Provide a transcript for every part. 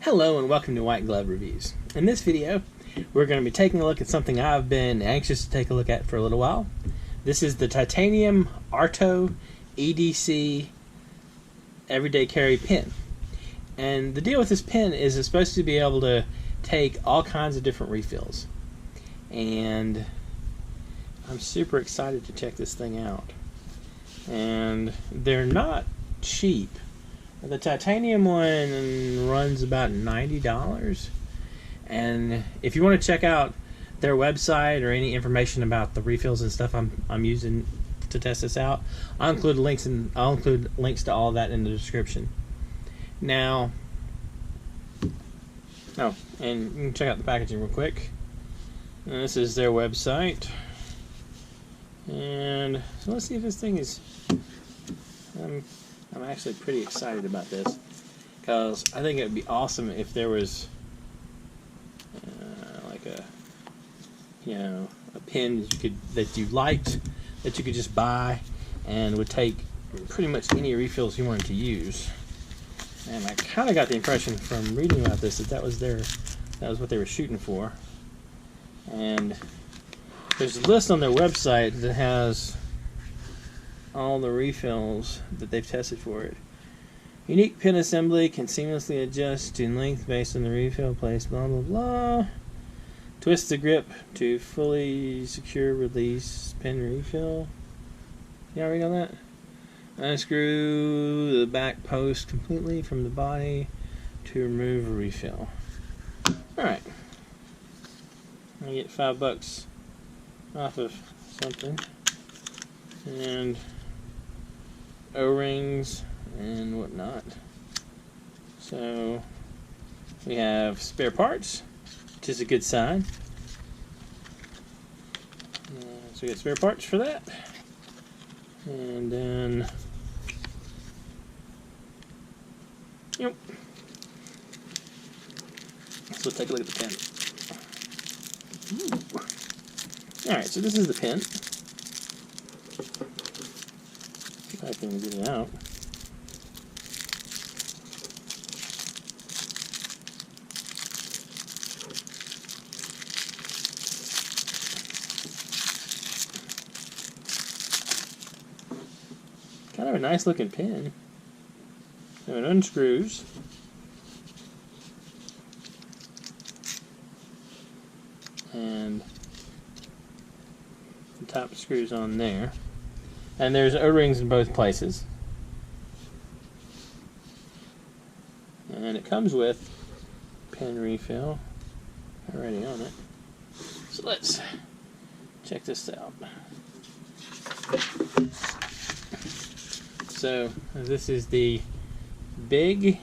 Hello and welcome to White Glove Reviews. In this video, we're going to be taking a look at something I've been anxious to take a look at for a little while. This is the titanium Arto EDC everyday carry pen. And the deal with this pen is it's supposed to be able to take all kinds of different refills. And I'm super excited to check this thing out. And they're not cheap. The titanium one runs about $90, and if you want to check out their website or any information about the refills and stuff I'm using to test this out, I'll include links to all of that in the description. Now, and you can check out the packaging real quick. And this is their website, and so let's see if this thing is. I'm actually pretty excited about this because I think it would be awesome if there was like a pen that you liked that you could just buy and would take pretty much any refills you wanted to use. And I kind of got the impression from reading about this that was what they were shooting for. And there's a list on their website that has all the refills that they've tested for it. Unique pen assembly can seamlessly adjust in length based on the refill place, blah blah blah. Twist the grip to fully secure release pen refill. You read on that? Unscrew the back post completely from the body to remove a refill. Alright. I get $5 off of something. And O-rings and whatnot. So we have spare parts, which is a good sign. So we get spare parts for that. And then so let's take a look at the pen. Alright, so this is the pen. I can get it out. Kind of a nice looking pen. So it unscrews. And the top screws on there. And there's O-rings in both places. And it comes with pen refill already on it. So let's check this out. So this is the BIGiDESIGN.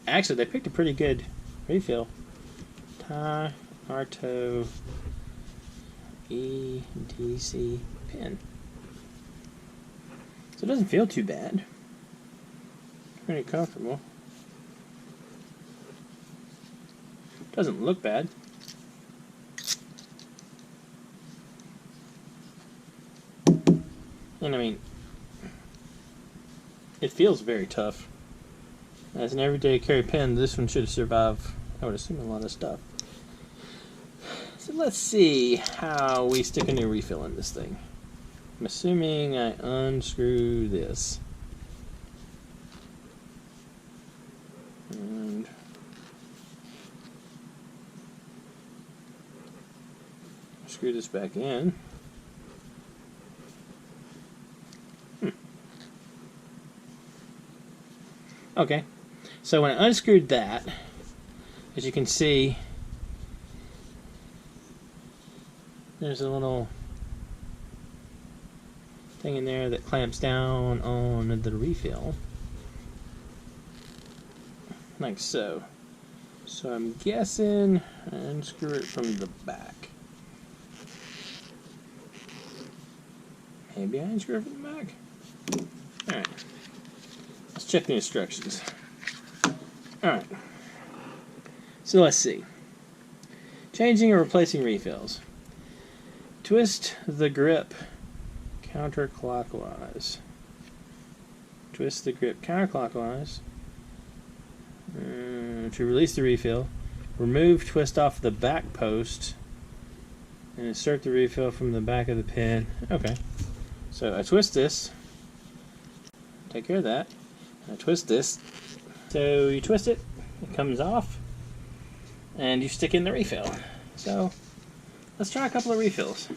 Actually, they picked a pretty good refill. Arto EDC pen. So it doesn't feel too bad. Pretty comfortable. Doesn't look bad. And I mean, it feels very tough. As an everyday carry pen, this one should survive, I would assume, a lot of stuff. So let's see how we stick a new refill in this thing. I'm assuming I unscrew this. And screw this back in. Okay, so when I unscrewed that, as you can see, there's a little thing in there that clamps down on the refill, like so. So I'm guessing I unscrew it from the back. Maybe I unscrew it from the back. Alright, let's check the instructions. Alright, so let's see. Changing or replacing refills. Twist the grip counterclockwise. twist the grip counterclockwise to release the refill. Remove twist off the back post and insert the refill from the back of the pin. Okay, so I twist this, take care of that, and I twist this. So you twist it, it comes off, and you stick in the refill. So let's try a couple of refills.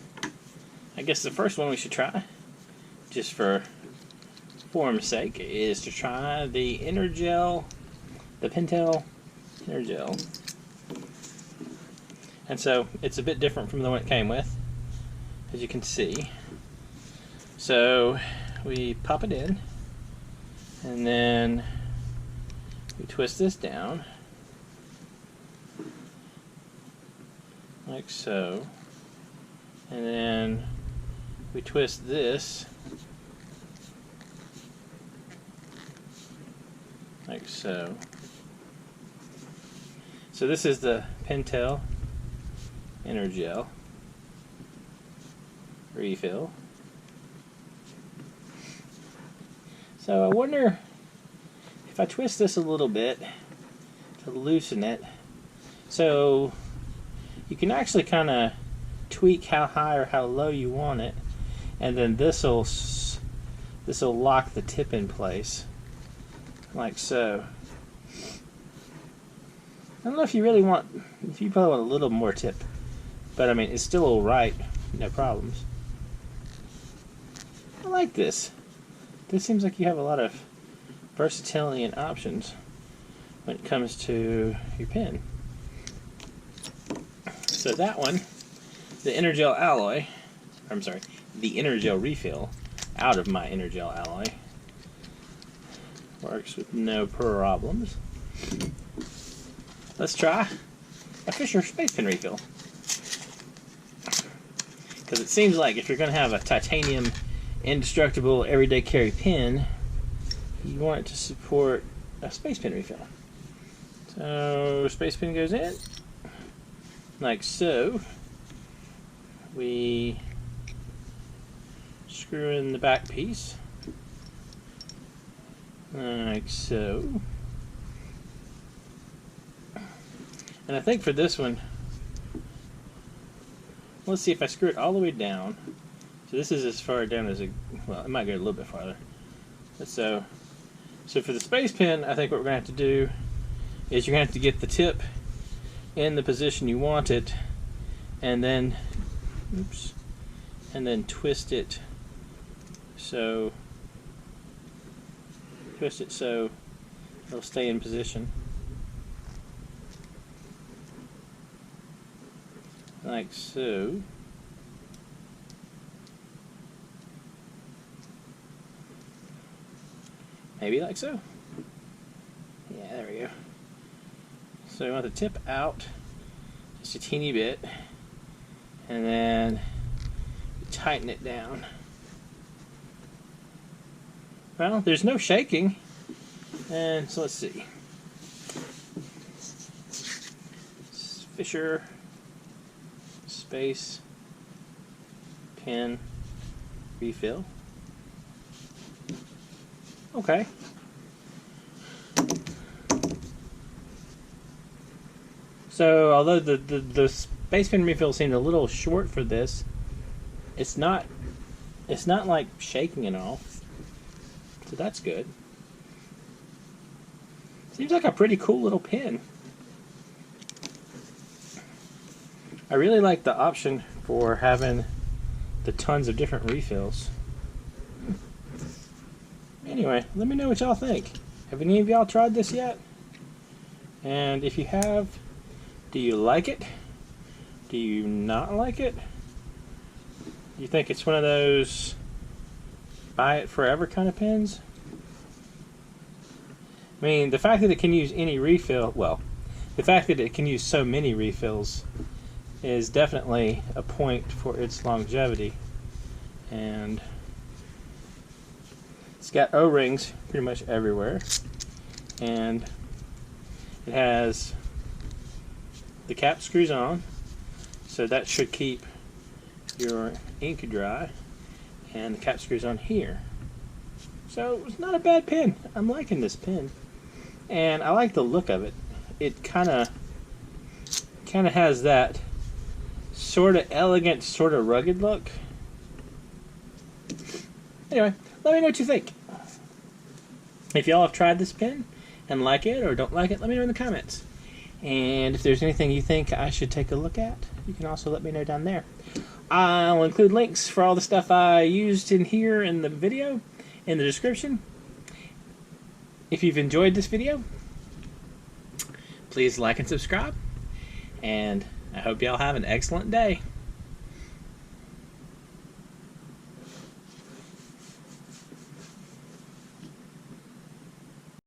I guess the first one we should try, just for form's sake, is to try the Energel, the Pentel Energel. And so it's a bit different from the one it came with, as you can see. So we pop it in, and then we twist this down, like so, and then we twist this like so. So this is the Pentel Energel refill. So I wonder if I twist this a little bit to loosen it, so you can actually kind of tweak how high or how low you want it, and then this'll lock the tip in place, like so. I don't know if you really want, if you probably want a little more tip, but I mean it's still all right, no problems. I like this. This seems like you have a lot of versatility and options when it comes to your pen. So that one, the Energel alloy, I'm sorry, the Energel refill out of my Energel alloy, works with no problems. Let's try a Fisher Space Pen refill, because it seems like if you're going to have a titanium indestructible everyday carry pen, you want it to support a space pen refill. So space pen goes in like so. We screw in the back piece like so. And I think for this one, let's see if I screw it all the way down. So this is as far down as it, well, it might go a little bit farther. So for the space pen, I think what we're going to have to do is you're going to have to get the tip in the position you want it, and then, oops, and then twist it so it'll stay in position. Like so. Maybe like so. Yeah, there we go. So we want the tip out just a teeny bit, and then tighten it down. Well, there's no shaking, and so let's see. Fisher Space Pen refill. Okay. So although the space pen refill seemed a little short for this, it's not like shaking at all. So that's good. Seems like a pretty cool little pen. I really like the option for having the tons of different refills. Anyway, let me know what y'all think. Have any of y'all tried this yet? And if you have, do you like it? Do you not like it? Do you think it's one of those buy it forever kind of pens? I mean, the fact that it can use any refill, well, the fact that it can use so many refills is definitely a point for its longevity. And it's got O-rings pretty much everywhere, and it has the cap screws on, so that should keep your ink dry, and the cap screws on here. So it's not a bad pen. I'm liking this pen, and I like the look of it. It kind of has that sort of elegant, sort of rugged look. Anyway, let me know what you think. If y'all have tried this pen and like it or don't like it, let me know in the comments. And if there's anything you think I should take a look at, you can also let me know down there. I'll include links for all the stuff I used in here in the video in the description. If you've enjoyed this video, please like and subscribe. And I hope y'all have an excellent day.